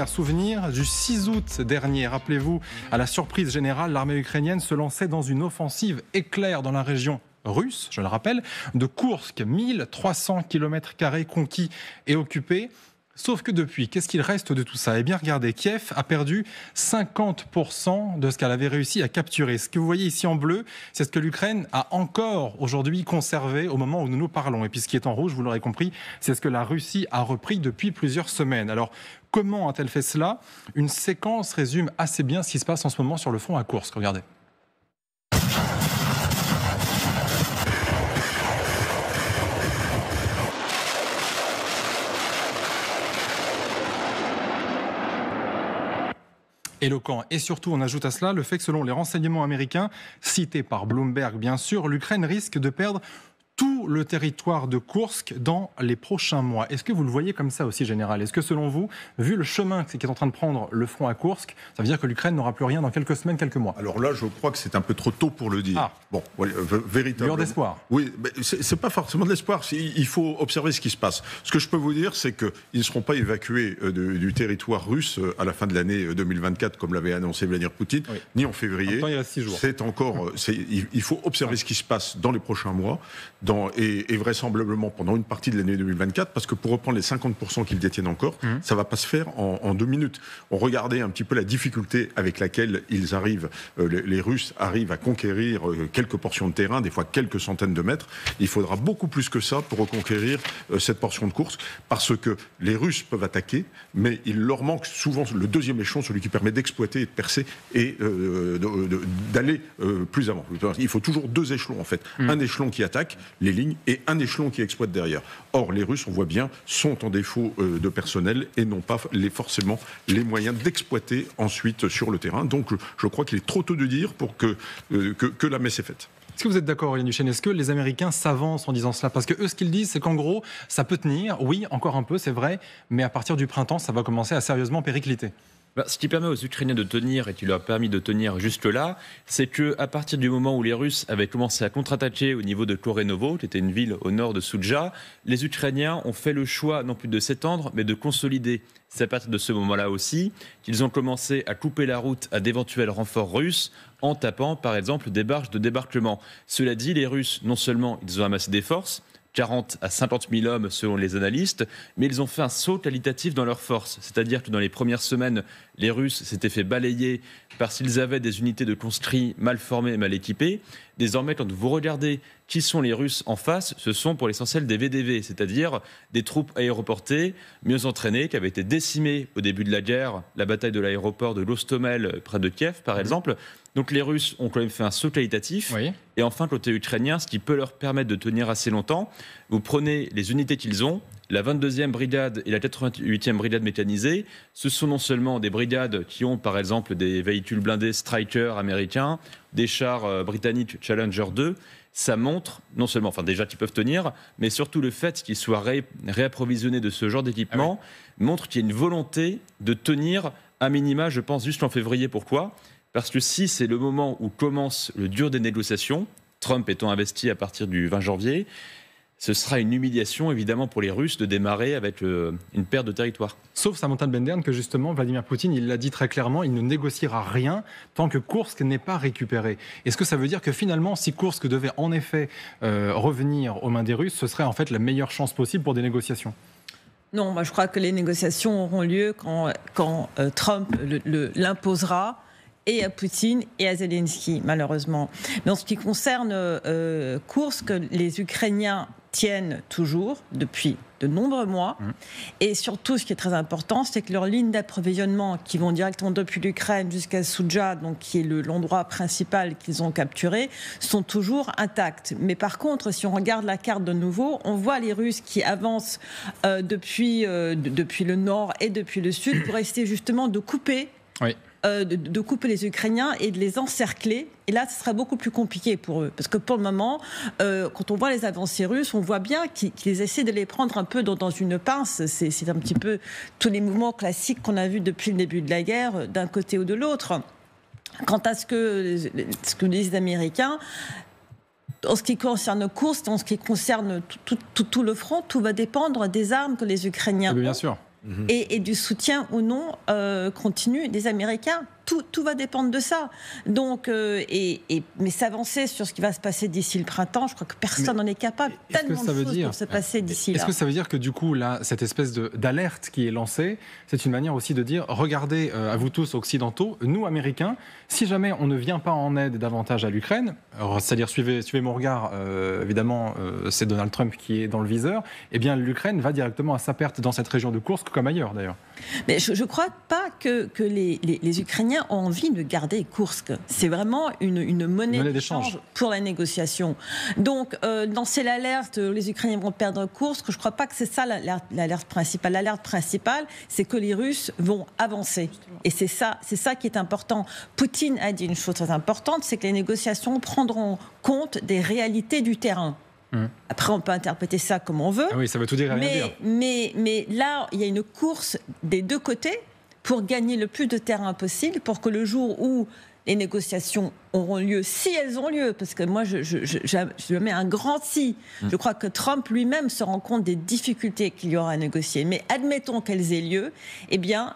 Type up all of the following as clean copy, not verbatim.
souvenir du 6 août dernier. Rappelez-vous, à la surprise générale, l'armée ukrainienne se lançait dans une offensive éclair dans la région russe, je le rappelle, de Koursk, 1300 km² conquis et occupés. Sauf que depuis, qu'est-ce qu'il reste de tout ça ? Eh bien, regardez, Kiev a perdu 50% de ce qu'elle avait réussi à capturer. Ce que vous voyez ici en bleu, c'est ce que l'Ukraine a encore aujourd'hui conservé au moment où nous nous parlons. Et puis ce qui est en rouge, vous l'aurez compris, c'est ce que la Russie a repris depuis plusieurs semaines. Alors, comment a-t-elle fait cela ? Une séquence résume assez bien ce qui se passe en ce moment sur le front à Koursk. Regardez. Éloquent. Et surtout, on ajoute à cela le fait que selon les renseignements américains, cités par Bloomberg bien sûr, l'Ukraine risque de perdre tout le territoire de Koursk dans les prochains mois. Est-ce que vous le voyez comme ça aussi, Général ? Est-ce que selon vous, vu le chemin qui est en train de prendre le front à Koursk, ça veut dire que l'Ukraine n'aura plus rien dans quelques semaines, quelques mois ? Alors là, je crois que c'est un peu trop tôt pour le dire. Ah. Bon, véritablement. Lueur d'espoir. Oui, mais c'est pas forcément de l'espoir. Il faut observer ce qui se passe. Ce que je peux vous dire, c'est qu'ils ne seront pas évacués du territoire russe à la fin de l'année 2024, comme l'avait annoncé Vladimir Poutine, oui. ni en février. En temps, il reste 6 jours. C'est encore. Il faut observer ce qui se passe dans les prochains mois, et vraisemblablement pendant une partie de l'année 2024, parce que pour reprendre les 50% qu'ils détiennent encore, ça va pas se faire en 2 minutes. On regardait un petit peu la difficulté avec laquelle ils arrivent, les Russes arrivent à conquérir quelques portions de terrain, des fois quelques centaines de mètres. Il faudra beaucoup plus que ça pour reconquérir cette portion de course, parce que les Russes peuvent attaquer, mais il leur manque souvent le deuxième échelon, celui qui permet d'exploiter et de percer et d'aller plus avant. Il faut toujours 2 échelons en fait. Un échelon qui attaque les lignes et un échelon qui exploite derrière. Or, les Russes, on voit bien, sont en défaut de personnel et n'ont pas forcément les moyens d'exploiter ensuite sur le terrain. Donc, je crois qu'il est trop tôt de dire pour que la messe est faite. Est-ce que vous êtes d'accord, Aurélien Duchesne ? Est-ce que les Américains s'avancent en disant cela ? Parce que eux, ce qu'ils disent, c'est qu'en gros, ça peut tenir, oui, encore un peu, c'est vrai, mais à partir du printemps, ça va commencer à sérieusement péricliter. Ce qui permet aux Ukrainiens de tenir, et qui leur a permis de tenir jusque-là, c'est qu'à partir du moment où les Russes avaient commencé à contre-attaquer au niveau de Korenovo, qui était une ville au nord de Soudja, les Ukrainiens ont fait le choix non plus de s'étendre, mais de consolider. C'est à partir de ce moment-là aussi qu'ils ont commencé à couper la route à d'éventuels renforts russes en tapant, par exemple, des barges de débarquement. Cela dit, les Russes, non seulement ils ont amassé des forces, 40 à 50 000 hommes selon les analystes, mais ils ont fait un saut qualitatif dans leurs forces. C'est-à-dire que dans les premières semaines, les Russes s'étaient fait balayer parce qu'ils avaient des unités de conscrits mal formées et mal équipées. Désormais, quand vous regardez qui sont les Russes en face, ce sont pour l'essentiel des VDV, c'est-à-dire des troupes aéroportées, mieux entraînées, qui avaient été décimées au début de la guerre, la bataille de l'aéroport de Lostomel près de Kiev par exemple. Donc les Russes ont quand même fait un saut qualitatif. Oui. Et enfin, côté ukrainien, ce qui peut leur permettre de tenir assez longtemps, vous prenez les unités qu'ils ont, la 22e brigade et la 88e brigade mécanisée, ce sont non seulement des brigades qui ont par exemple des véhicules blindés Stryker américains, des chars britanniques Challenger 2, ça montre non seulement, déjà qu'ils peuvent tenir, mais surtout le fait qu'ils soient réapprovisionnés de ce genre d'équipement montre qu'il y a une volonté de tenir à minima, je pense, jusqu'en février. Pourquoi ? Parce que si c'est le moment où commence le dur des négociations, Trump étant investi à partir du 20 janvier, ce sera une humiliation évidemment pour les Russes de démarrer avec une perte de territoire. Sauf Samantha Bendern que justement Vladimir Poutine, il l'a dit très clairement, il ne négociera rien tant que Koursk n'est pas récupéré. Est-ce que ça veut dire que finalement, si Koursk devait en effet revenir aux mains des Russes, ce serait en fait la meilleure chance possible pour des négociations ? Non, moi je crois que les négociations auront lieu quand Trump l'imposera, et à Poutine et à Zelensky, malheureusement. Mais en ce qui concerne Koursk, les Ukrainiens tiennent toujours depuis de nombreux mois. Et surtout, ce qui est très important, c'est que leurs lignes d'approvisionnement qui vont directement depuis l'Ukraine jusqu'à Soudja, donc qui est l'endroit principal qu'ils ont capturé, sont toujours intactes. Mais par contre, si on regarde la carte de nouveau, on voit les Russes qui avancent depuis le nord et depuis le sud pour essayer justement de couper. Oui. De couper les Ukrainiens et de les encercler. Et là, ce sera beaucoup plus compliqué pour eux. Parce que pour le moment, quand on voit les avancées russes, on voit bien qu'ils essaient de les prendre un peu dans une pince. C'est un petit peu tous les mouvements classiques qu'on a vus depuis le début de la guerre, d'un côté ou de l'autre. Quant à ce que disent les Américains, en ce qui concerne Koursk, en ce qui concerne tout le front, tout va dépendre des armes que les Ukrainiens ont. Bien sûr. et du soutien ou non continu des Américains. Tout va dépendre de ça. Donc, mais s'avancer sur ce qui va se passer d'ici le printemps, je crois que personne n'en est capable. Tellement de choses pour se passer d'ici là. Est-ce que ça veut dire que du coup, là, cette espèce d'alerte qui est lancée, c'est une manière aussi de dire, regardez, à vous tous occidentaux, nous Américains, si jamais on ne vient pas en aide davantage à l'Ukraine, c'est-à-dire suivez mon regard, évidemment, c'est Donald Trump qui est dans le viseur, eh bien l'Ukraine va directement à sa perte dans cette région de Koursk comme ailleurs d'ailleurs. Mais je ne crois pas que les Ukrainiens ont envie de garder Koursk. C'est vraiment une monnaie d'échange pour la négociation. Donc, lancer l'alerte, les Ukrainiens vont perdre Koursk, je ne crois pas que c'est ça l'alerte principale. L'alerte principale, c'est que les Russes vont avancer. Et c'est ça qui est important. Poutine a dit une chose très importante, c'est que les négociations prendront compte des réalités du terrain. Après, on peut interpréter ça comme on veut. Ah oui, ça veut tout dire et rien dire. Mais là, il y a une course des deux côtés pour gagner le plus de terrain possible, pour que le jour où les négociations auront lieu, si elles ont lieu, parce que moi, je mets un grand si. Je crois que Trump lui-même se rend compte des difficultés qu'il y aura à négocier. Mais admettons qu'elles aient lieu, eh bien,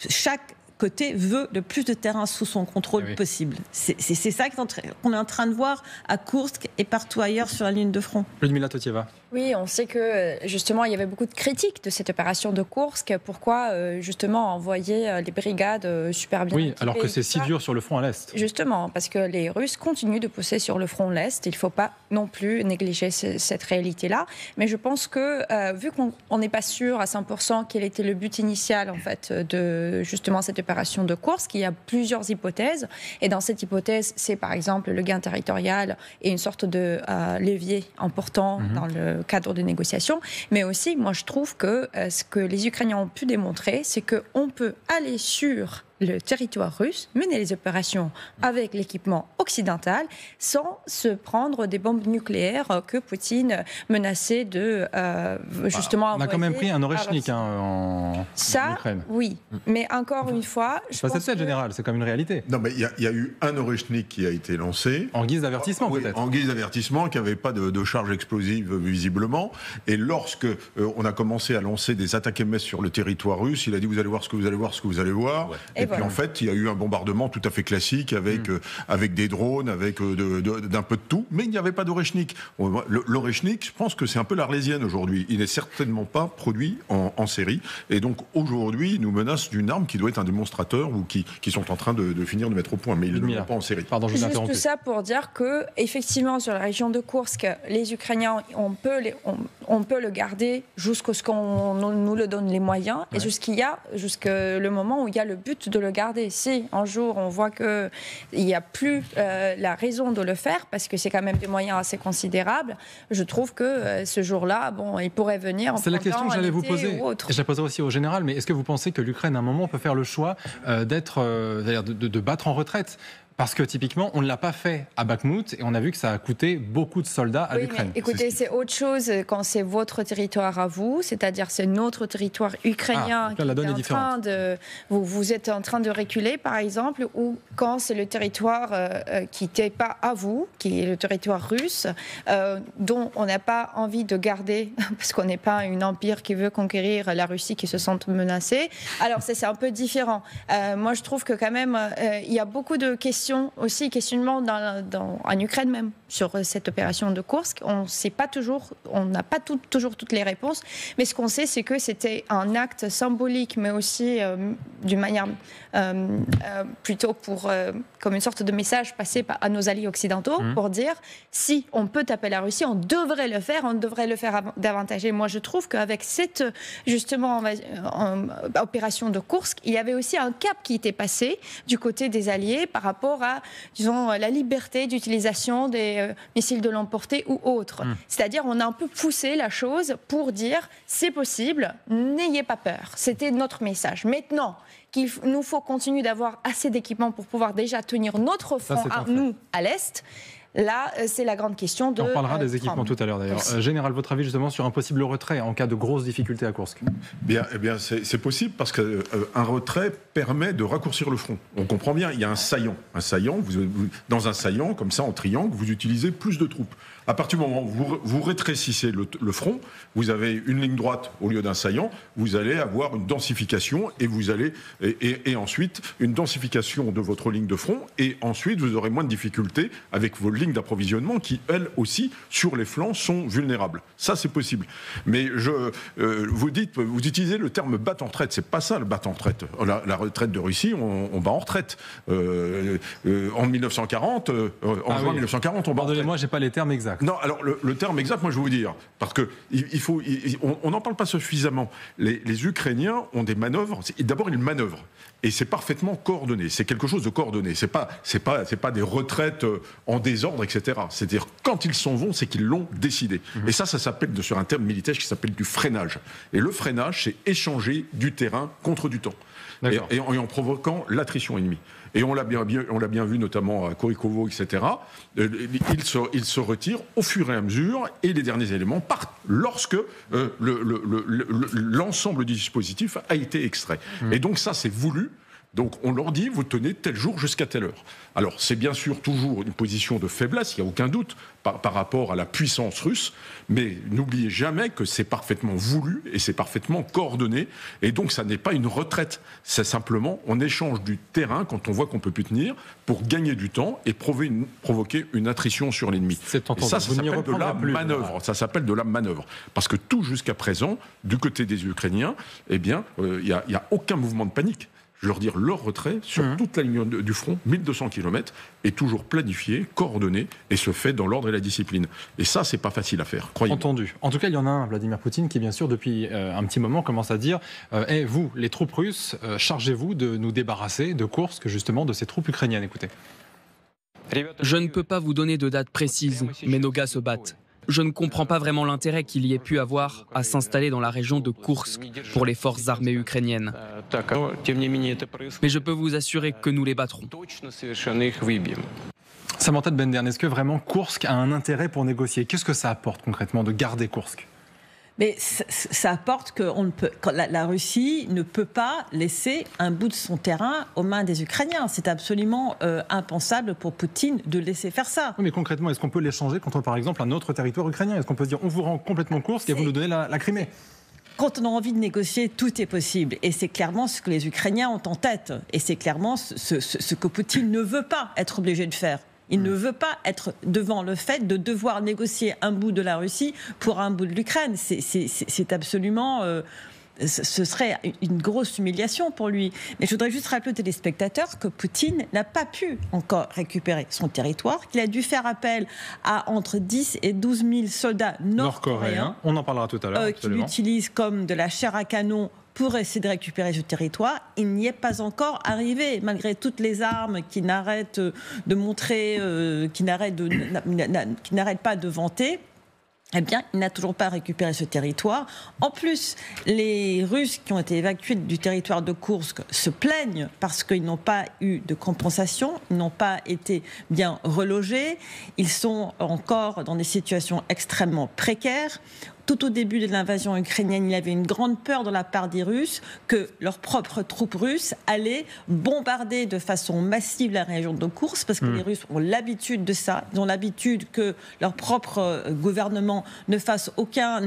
chaque côté veut le plus de terrain sous son contrôle possible. C'est ça qu'on est en train de voir à Koursk et partout ailleurs sur la ligne de front. Ludmila Totieva. Oui, on sait que justement il y avait beaucoup de critiques de cette opération de Koursk. Pourquoi justement envoyer les brigades super bien équipées, alors que c'est si dur sur le front à l'Est. Justement, parce que les Russes continuent de pousser sur le front l'Est. Il ne faut pas non plus négliger cette réalité-là. Mais je pense que vu qu'on n'est pas sûr à 100% quel était le but initial en fait de justement cette opération de Koursk, il y a plusieurs hypothèses. Et dans cette hypothèse, c'est par exemple le gain territorial et une sorte de levier important dans le cadre de négociation, mais aussi, moi je trouve que ce que les Ukrainiens ont pu démontrer, c'est qu'on peut aller sur le territoire russe, mener les opérations avec l'équipement occidental sans se prendre des bombes nucléaires que Poutine menaçait de justement on a quand même pris un Oreshnik en Ukraine. Oui, mais encore une fois... C'est pas cette générale, c'est comme une réalité. Non, mais il y a eu un Oreshnik qui a été lancé. En guise d'avertissement, peut-être. En guise d'avertissement, qui n'avait pas de charge explosive visiblement. Et lorsque on a commencé à lancer des attaques MS sur le territoire russe, il a dit vous allez voir ce que vous allez voir, ce que vous allez voir. Ouais. Et puis en fait, il y a eu un bombardement tout à fait classique avec des drones, avec d'un peu de tout, mais il n'y avait pas d'Oreshnik. L'Oreshnik, je pense que c'est un peu l'Arlésienne aujourd'hui. Il n'est certainement pas produit en série. Et donc aujourd'hui, il nous menace d'une arme qui doit être un démonstrateur ou qui sont en train de finir de mettre au point, mais ils ne le font pas en série. Pardon, je vous ai interrompu. Juste ça pour dire que, effectivement, sur la région de Koursk, les Ukrainiens, on peut le garder jusqu'à ce qu'on nous le donne les moyens et jusqu'à le moment où il y a le but de le garder. Si un jour on voit qu'il n'y a plus la raison de le faire, parce que c'est quand même des moyens assez considérables, je trouve que ce jour-là, il pourrait venir. C'est la question que j'allais vous poser. Et je la poserai aussi au général, mais est-ce que vous pensez que l'Ukraine, à un moment, peut faire le choix de battre en retraite ? Parce que typiquement, on ne l'a pas fait à Bakhmout et on a vu que ça a coûté beaucoup de soldats à l'Ukraine. Écoutez, c'est autre chose quand c'est votre territoire à vous, c'est-à-dire c'est notre territoire ukrainien la donne est différente. Vous êtes en train de reculer, par exemple, ou quand c'est le territoire qui n'était pas à vous, qui est le territoire russe, dont on n'a pas envie de garder, parce qu'on n'est pas un empire qui veut conquérir la Russie, qui se sent menacée. Alors c'est un peu différent. Moi, je trouve que quand même, il y a beaucoup de questionnements en Ukraine même sur cette opération de Koursk. On n'a pas toujours toutes les réponses, mais ce qu'on sait, c'est que c'était un acte symbolique, mais aussi d'une manière plutôt comme une sorte de message passé à nos alliés occidentaux pour dire si on peut taper la Russie, on devrait le faire davantage. Et moi, je trouve qu'avec cette justement opération de Koursk, il y avait aussi un cap qui était passé du côté des alliés par rapport à, disons, la liberté d'utilisation des missiles de longue portée ou autres. C'est-à-dire, on a un peu poussé la chose pour dire c'est possible, n'ayez pas peur. C'était notre message. Maintenant qu'il nous faut continuer d'avoir assez d'équipements pour pouvoir déjà tenir notre front nous à l'Est. Là, c'est la grande question de... On parlera des équipements tout à l'heure d'ailleurs. Général, votre avis justement sur un possible retrait en cas de grosses difficultés à Koursk ? Eh bien, c'est possible parce qu'un retrait permet de raccourcir le front. On comprend bien, il y a un saillant. Dans un saillant, comme ça, en triangle, vous utilisez plus de troupes. À partir du moment où vous rétrécissez le front, vous avez une ligne droite au lieu d'un saillant, vous allez avoir une densification et ensuite une densification de votre ligne de front, et ensuite vous aurez moins de difficultés avec vos lignes d'approvisionnement qui, elles aussi, sur les flancs, sont vulnérables. Ça, c'est possible. Mais vous utilisez le terme battre en retraite. C'est pas ça le battre en retraite. La retraite de Russie, on bat en retraite. En 1940, juin 1940, on bat en retraite. Pardonnez-moi, j'ai pas les termes exacts. Non, alors le terme exact, moi je vais vous dire, parce que on n'en parle pas suffisamment. Les Ukrainiens ont des manœuvres. D'abord, ils manœuvrent, et c'est parfaitement coordonné. C'est quelque chose de coordonné. C'est pas des retraites en désordre, etc. C'est-à-dire quand ils s'en vont, c'est qu'ils l'ont décidé. Et ça s'appelle sur un terme militaire qui s'appelle du freinage. Et le freinage, c'est échanger du terrain contre du temps, et en provoquant l'attrition ennemie. Et on l'a bien vu notamment à Korikovo, etc. Ils se retirent au fur et à mesure, et les derniers éléments partent lorsque l'ensemble du dispositif a été extrait. Et donc ça, c'est voulu. Donc on leur dit, vous tenez tel jour jusqu'à telle heure. Alors c'est bien sûr toujours une position de faiblesse, il n'y a aucun doute, par rapport à la puissance russe, mais n'oubliez jamais que c'est parfaitement voulu et c'est parfaitement coordonné, et donc ça n'est pas une retraite, c'est simplement on échange du terrain quand on voit qu'on ne peut plus tenir pour gagner du temps et provoquer une attrition sur l'ennemi. Et ça s'appelle de la manœuvre. Ça s'appelle de la manœuvre. Parce que tout jusqu'à présent, du côté des Ukrainiens, eh bien, il n'y a aucun mouvement de panique. Je veux leur dire, leur retrait sur toute la ligne du front, 1200 km, est toujours planifié, coordonné, et se fait dans l'ordre et la discipline. Et ça, c'est pas facile à faire, croyez-moi. Entendu. En tout cas, il y en a un, Vladimir Poutine, qui bien sûr, depuis un petit moment, commence à dire vous, les troupes russes, chargez-vous de nous débarrasser de Koursk, justement, de ces troupes ukrainiennes. Écoutez. Je ne peux pas vous donner de date précise, mais nos gars se battent. Je ne comprends pas vraiment l'intérêt qu'il y ait pu avoir à s'installer dans la région de Koursk pour les forces armées ukrainiennes. Mais je peux vous assurer que nous les battrons. Samantha de Benderne, est-ce que vraiment Koursk a un intérêt pour négocier? Qu'est-ce que ça apporte concrètement de garder Koursk? Mais ça apporte que la Russie ne peut pas laisser un bout de son terrain aux mains des Ukrainiens. C'est absolument impensable pour Poutine de laisser faire ça. Oui, mais concrètement, est-ce qu'on peut l'échanger contre, par exemple, un autre territoire ukrainien? Est-ce qu'on peut se dire, on vous rend complètement Koursk et vous nous donnez la Crimée? Quand on a envie de négocier, tout est possible. Et c'est clairement ce que les Ukrainiens ont en tête. Et c'est clairement ce que Poutine ne veut pas être obligé de faire. Il ne veut pas être devant le fait de devoir négocier un bout de la Russie pour un bout de l'Ukraine. C'est absolument... ce serait une grosse humiliation pour lui. Mais je voudrais juste rappeler aux téléspectateurs que Poutine n'a pas pu encore récupérer son territoire, qu'il a dû faire appel à entre 10 et 12 000 soldats nord-coréens. On en parlera tout à l'heure. Qui l'utilisent comme de la chair à canon pour essayer de récupérer ce territoire. Il n'y est pas encore arrivé, malgré toutes les armes qui n'arrêtent de montrer, qui n'arrêtent pas de vanter. Eh bien, il n'a toujours pas récupéré ce territoire. En plus, les Russes qui ont été évacués du territoire de Koursk se plaignent parce qu'ils n'ont pas eu de compensation, ils n'ont pas été bien relogés, ils sont encore dans des situations extrêmement précaires. Tout au début de l'invasion ukrainienne, il y avait une grande peur de la part des Russes que leurs propres troupes russes allaient bombarder de façon massive la région de Koursk, parce que les Russes ont l'habitude de ça. Ils ont l'habitude que leur propre gouvernement ne fasse aucun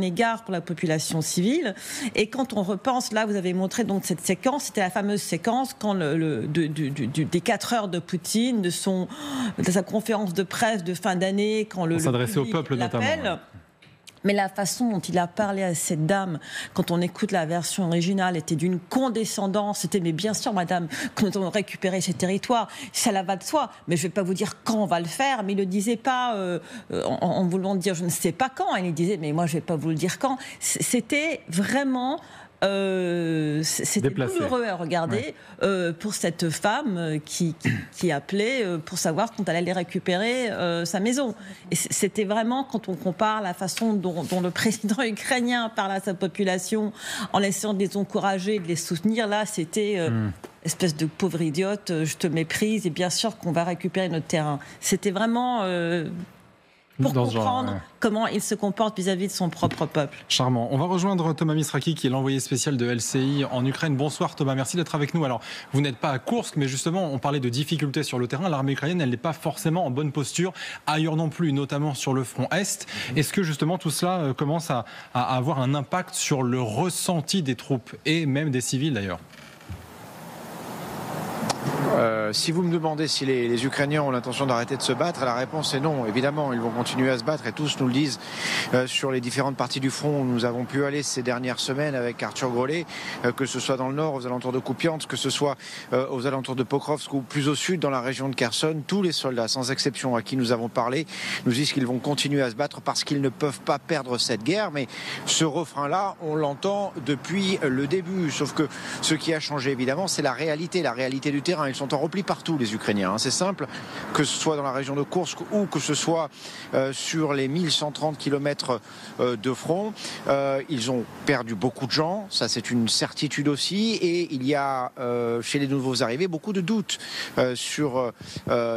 égard pour la population civile. Et quand on repense, là, vous avez montré donc cette séquence, c'était la fameuse séquence quand des 4 heures de Poutine, de sa conférence de presse de fin d'année, quand le s'adressait au peuple notamment. Ouais. Mais la façon dont il a parlé à cette dame, quand on écoute la version originale, était d'une condescendance. C'était, mais bien sûr, madame, quand nous allons récupérer ces territoires, ça la va de soi. Mais je ne vais pas vous dire quand on va le faire. Mais il ne le disait pas en voulant dire je ne sais pas quand. Il disait, mais moi, je ne vais pas vous le dire quand. C'était vraiment... c'était douloureux à regarder pour cette femme qui appelait pour savoir quand elle allait récupérer sa maison. Et c'était vraiment, quand on compare la façon dont le président ukrainien parle à sa population en essayant de les encourager, de les soutenir, là c'était espèce de pauvre idiote, je te méprise et bien sûr qu'on va récupérer notre terrain. C'était vraiment pour comprendre comment il se comporte vis-à-vis de son propre peuple. Charmant. On va rejoindre Thomas Misraki, qui est l'envoyé spécial de LCI en Ukraine. Bonsoir Thomas, merci d'être avec nous. Alors, vous n'êtes pas à Koursk, mais justement, on parlait de difficultés sur le terrain. L'armée ukrainienne, elle n'est pas forcément en bonne posture, ailleurs non plus, notamment sur le front Est. Est-ce que justement tout cela commence à avoir un impact sur le ressenti des troupes et même des civils d'ailleurs ? Si vous me demandez si les Ukrainiens ont l'intention d'arrêter de se battre, la réponse est non. Évidemment, ils vont continuer à se battre et tous nous le disent sur les différentes parties du front où nous avons pu aller ces dernières semaines avec Arthur Grolet, que ce soit dans le nord, aux alentours de Kupiansk, que ce soit aux alentours de Pokrovsk ou plus au sud, dans la région de Kherson. Tous les soldats, sans exception, à qui nous avons parlé, nous disent qu'ils vont continuer à se battre parce qu'ils ne peuvent pas perdre cette guerre. Mais ce refrain-là, on l'entend depuis le début. Sauf que ce qui a changé, évidemment, c'est la réalité du terrain. Ils sont en repli partout, les Ukrainiens. C'est simple, que ce soit dans la région de Koursk ou que ce soit sur les 1130 km de front. Ils ont perdu beaucoup de gens, ça c'est une certitude aussi, et il y a chez les nouveaux arrivés beaucoup de doutes sur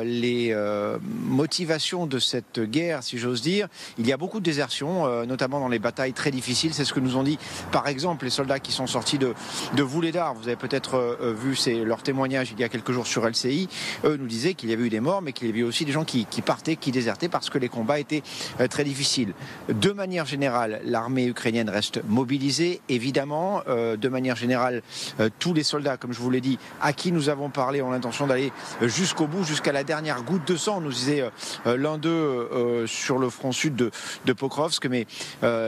les motivations de cette guerre, si j'ose dire. Il y a beaucoup de désertions, notamment dans les batailles très difficiles. C'est ce que nous ont dit, par exemple, les soldats qui sont sortis de Vuhledar. Vous avez peut-être vu leur témoignage il y a quelques jours sur LCI. Eux nous disaient qu'il y avait eu des morts, mais qu'il y avait eu aussi des gens qui partaient, qui désertaient parce que les combats étaient très difficiles. De manière générale, l'armée ukrainienne reste mobilisée, évidemment. De manière générale, tous les soldats, comme je vous l'ai dit, à qui nous avons parlé, ont l'intention d'aller jusqu'au bout, jusqu'à la dernière goutte de sang, nous disait l'un d'eux sur le front sud de Pokrovsk. Mais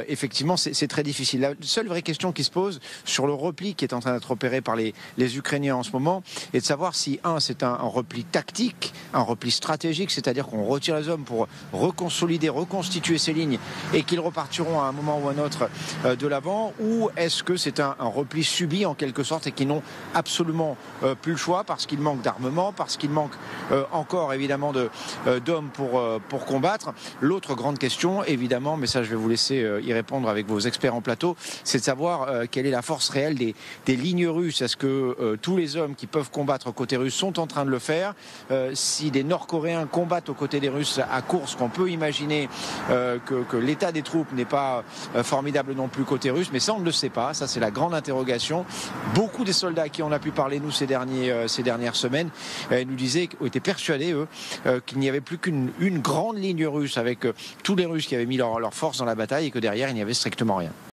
effectivement, c'est très difficile. La seule vraie question qui se pose sur le repli qui est en train d'être opéré par les Ukrainiens en ce moment est de savoir si, c'est un repli tactique, un repli stratégique, c'est-à-dire qu'on retire les hommes pour reconsolider, reconstituer ces lignes et qu'ils repartiront à un moment ou un autre de l'avant, ou est-ce que c'est un repli subi en quelque sorte et qu'ils n'ont absolument plus le choix parce qu'il manque d'armement, parce qu'il manque encore évidemment d'hommes pour combattre. L'autre grande question, évidemment, mais ça je vais vous laisser y répondre avec vos experts en plateau, c'est de savoir quelle est la force réelle des lignes russes. Est-ce que tous les hommes qui peuvent combattre côté russe sont en train de le faire? Si des Nord-Coréens combattent aux côtés des Russes à Koursk, on peut imaginer que l'état des troupes n'est pas formidable non plus côté russe, mais ça on ne le sait pas, ça c'est la grande interrogation. Beaucoup des soldats à qui on a pu parler nous ces dernières semaines nous disaient, étaient persuadés eux qu'il n'y avait plus qu'une grande ligne russe avec tous les Russes qui avaient mis leur force dans la bataille et que derrière il n'y avait strictement rien.